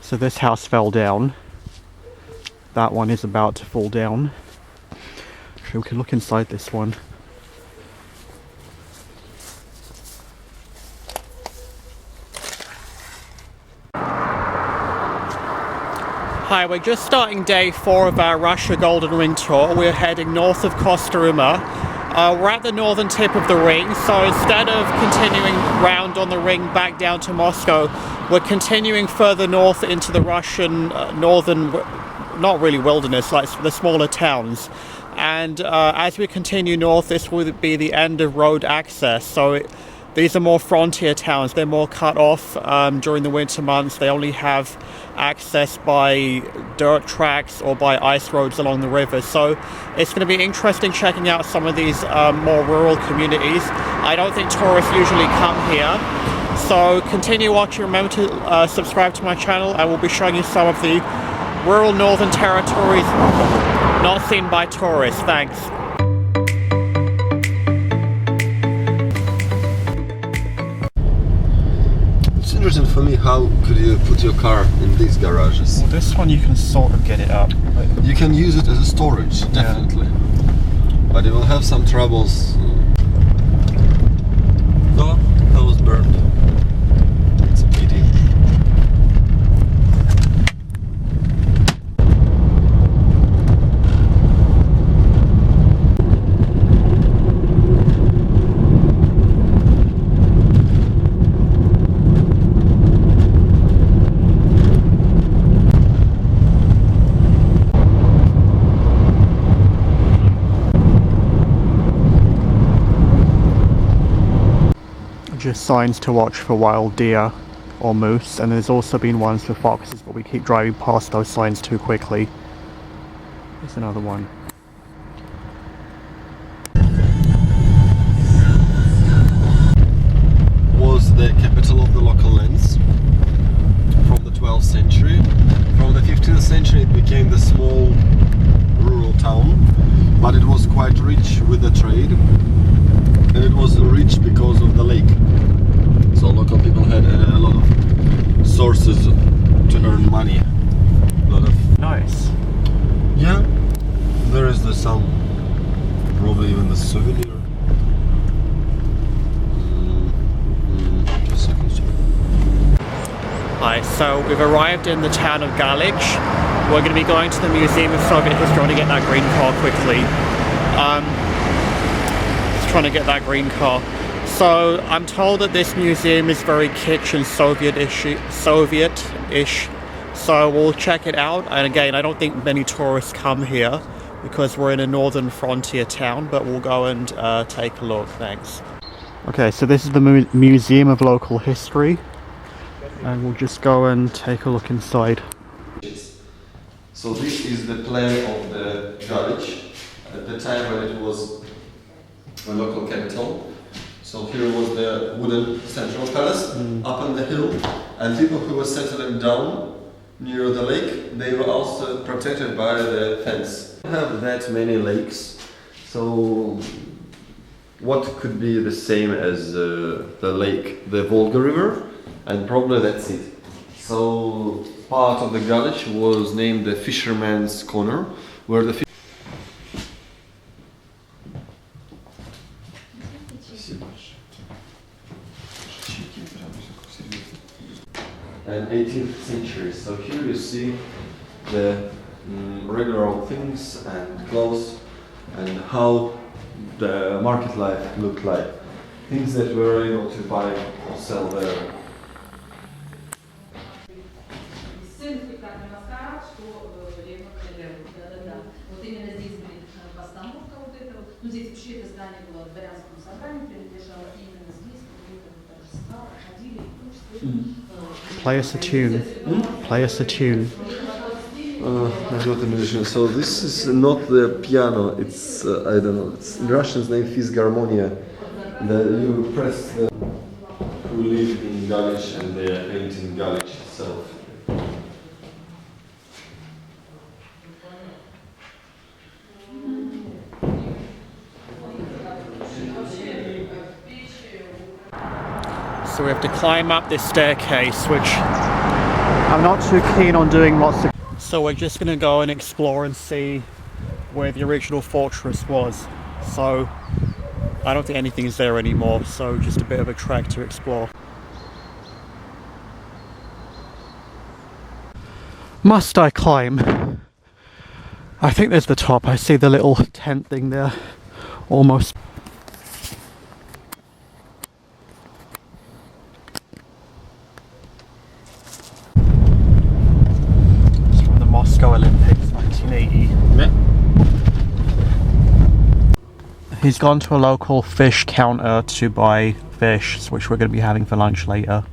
So this house fell down. That one is about to fall down. So we can look inside this one. Hi, we're just starting day 4 of our Russia Golden Ring tour. We're heading north of Kostroma. We're at the northern tip of the ring, so instead of continuing round on the ring back down to Moscow, we're continuing further north into the Russian northern, not really wilderness, like the smaller towns. And as we continue north, this will be the end of road access. So these are more frontier towns. They're more cut off during the winter months. They only have access by dirt tracks or by ice roads along the river. So it's going to be interesting checking out some of these more rural communities. I don't think tourists usually come here. So continue watching. Remember to subscribe to my channel. I will be showing you some of the rural northern territories not seen by tourists. Thanks. It's interesting for me, how could you put your car in these garages? Well, this one you can sort of get it up. You can use it as a storage, definitely. Yeah. But you will have some troubles. Oh, that was burned. It's a pity. Just signs to watch for wild deer or moose, and there's also been ones for foxes, but we keep driving past those signs too quickly. There's another one. Was the capital of the local lands from the 12th century. From the 15th century it became the small rural town, but it was quite rich with the trade, and it was rich because of the lake. So local people had a lot of sources to earn money. A lot of Nice. Yeah, there is the some, probably even the souvenir. Just a second, sorry. Hi, so we've arrived in the town of Galich. We're going to be going to the Museum of Soviet History. I want to get that green car quickly. Just trying to get that green car. So I'm told that this museum is very kitsch and Soviet-ish. So we'll check it out. And again, I don't think many tourists come here because we're in a northern frontier town, but we'll go and take a look. Thanks. Okay, so this is the Museum of Local History, and we'll just go and take a look inside. So this is the plan of the Galich at the time when it was a local capital. So here was the wooden central palace up on the hill, and people who were settling down near the lake, they were also protected by the fence. We don't have that many lakes, so what could be the same as the lake, the Volga River, and probably that's it. So part of the Galich was named the Fisherman's Corner, where the and 18th century. So here you see the regular old things and clothes and how the market life looked like. Things that we were able to buy or sell there. Play us a tune. Play us a tune. I'm not a musician, so this is not the piano, it's, I don't know, it's in Russian it's named Fisgarmonia. You press the who live in Galich and they are painting Galich itself. So we have to climb up this staircase, which I'm not too keen on doing lots of... So we're just going to go and explore and see where the original fortress was. So I don't think anything is there anymore, so just a bit of a trek to explore. Must I climb? I think there's the top. I see the little tent thing there. Almost. It's from the Moscow Olympics, 1980. He's gone to a local fish counter to buy fish, which we're going to be having for lunch later.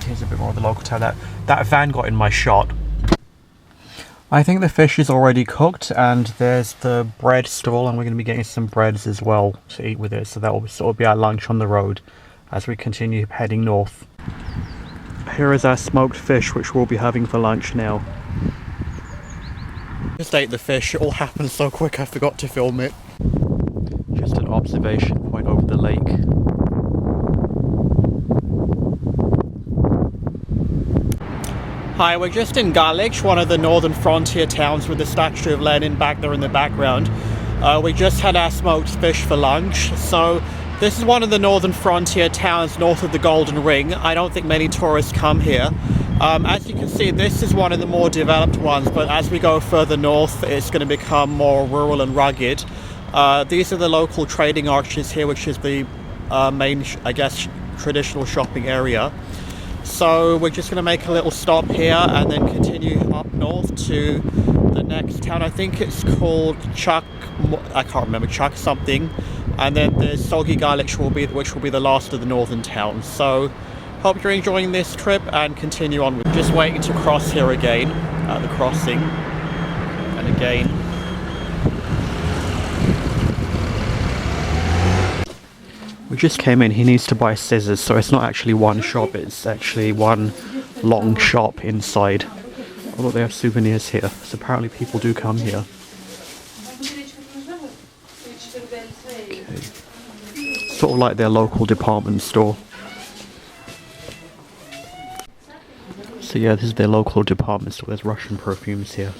Here's a bit more of the local town. That van got in my shot. I think the fish is already cooked, and there's the bread stall, and we're going to be getting some breads as well to eat with it, so that will sort of be our lunch on the road as we continue heading north. Here is our smoked fish, which we'll be having for lunch now. Just ate the fish. It all happened so quick I forgot to film it. Just an observation point over the lake. Hi, we're just in Galich, one of the northern frontier towns with the statue of Lenin back there in the background. We just had our smoked fish for lunch. So this is one of the northern frontier towns north of the Golden Ring. I don't think many tourists come here. As you can see, this is one of the more developed ones, but as we go further north, it's going to become more rural and rugged. These are the local trading arches here, which is the main, I guess, traditional shopping area. So we're just going to make a little stop here and then continue up north to the next town. I think it's called I can't remember, Chuk something. And then there's Soggy Galich, which will be the last of the northern towns. So hope you're enjoying this trip and continue on. We're just waiting to cross here again at the crossing. And again. We just came in. He needs to buy scissors, so it's not actually one shop, it's actually one long shop inside. Although they have souvenirs here, so apparently people do come here. Okay. Sort of like their local department store. So yeah, this is their local department store. There's Russian perfumes here.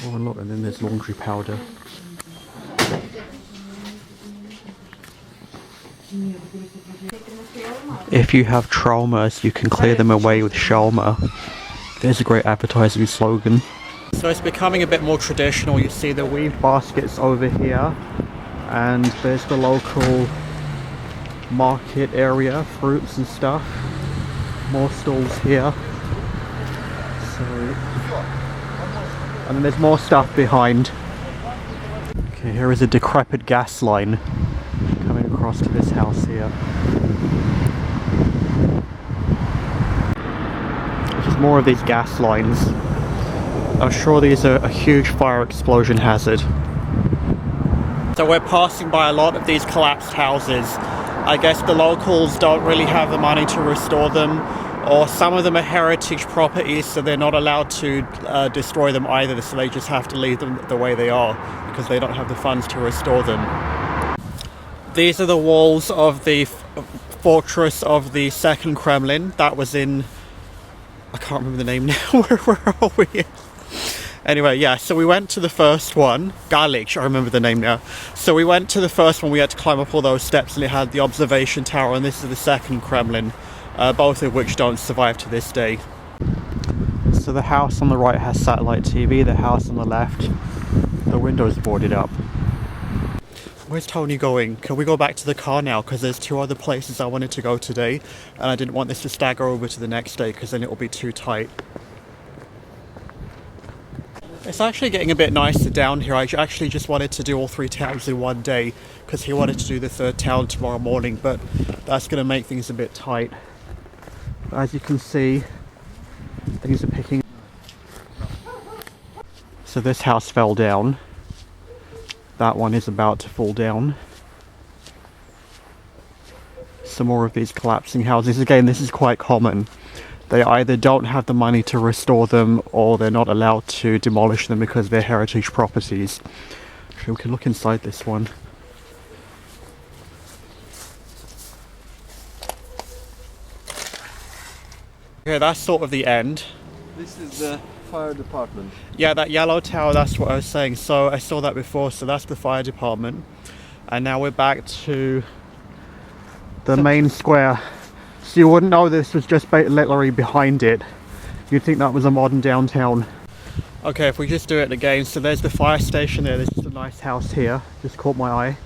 Oh look, and then there's laundry powder. If you have traumas, you can clear them away with shawarma. There's a great advertising slogan. So it's becoming a bit more traditional. You see the weave baskets over here, and there's the local market area, fruits and stuff. More stalls here. So, and then there's more stuff behind. Okay, here is a decrepit gas line coming across to this house here. Just more of these gas lines. I'm sure these are a huge fire explosion hazard. So we're passing by a lot of these collapsed houses. I guess the locals don't really have the money to restore them, or some of them are heritage properties, so they're not allowed to destroy them either, so they just have to leave them the way they are because they don't have the funds to restore them. These are the walls of the fortress of the second Kremlin. That was in... I can't remember the name now. Where are we? Anyway, yeah, so we went to the first one. Galich, I remember the name now. So we went to the first one. We had to climb up all those steps, and it had the observation tower, and this is the second Kremlin. Both of which don't survive to this day. So the house on the right has satellite TV. The house on the left, the window's boarded up. Where's Tony going? Can we go back to the car now? Because there's two other places I wanted to go today, and I didn't want this to stagger over to the next day because then it will be too tight. It's actually getting a bit nicer down here. I actually just wanted to do all three towns in one day because he wanted to do the third town tomorrow morning, but that's going to make things a bit tight. But as you can see, things are picking. So this house fell down. That one is about to fall down. Some more of these collapsing houses. Again, this is quite common. They either don't have the money to restore them, or they're not allowed to demolish them because they're heritage properties. Actually, we can look inside this one. Okay, that's sort of the end. This is the fire department. Yeah, that yellow tower, that's what I was saying. So I saw that before, so that's the fire department. And now we're back to the main square. So you wouldn't know this was just literally behind it. You'd think that was a modern downtown. Okay, if we just do it again, so there's the fire station there, there's just a nice house here, just caught my eye.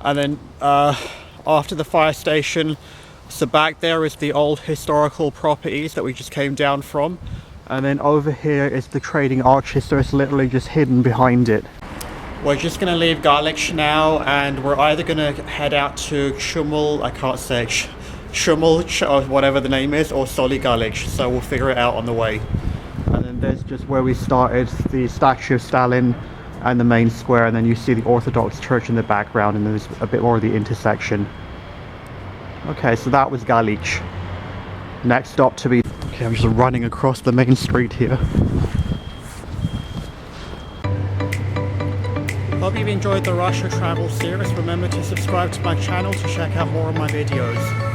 And then after the fire station, so back there is the old historical properties that we just came down from. And then over here is the trading arches, so it's literally just hidden behind it. We're just going to leave Galich now, and we're either going to head out to Shumul, I can't say, Shumul, or whatever the name is, or Soli Galich, so we'll figure it out on the way. And then there's just where we started, the statue of Stalin and the main square, and then you see the Orthodox Church in the background, and there's a bit more of the intersection. Okay, so that was Galich. Next stop to be... Okay, I'm just running across the main street here. Hope you've enjoyed the Russia travel series. Remember to subscribe to my channel to check out more of my videos.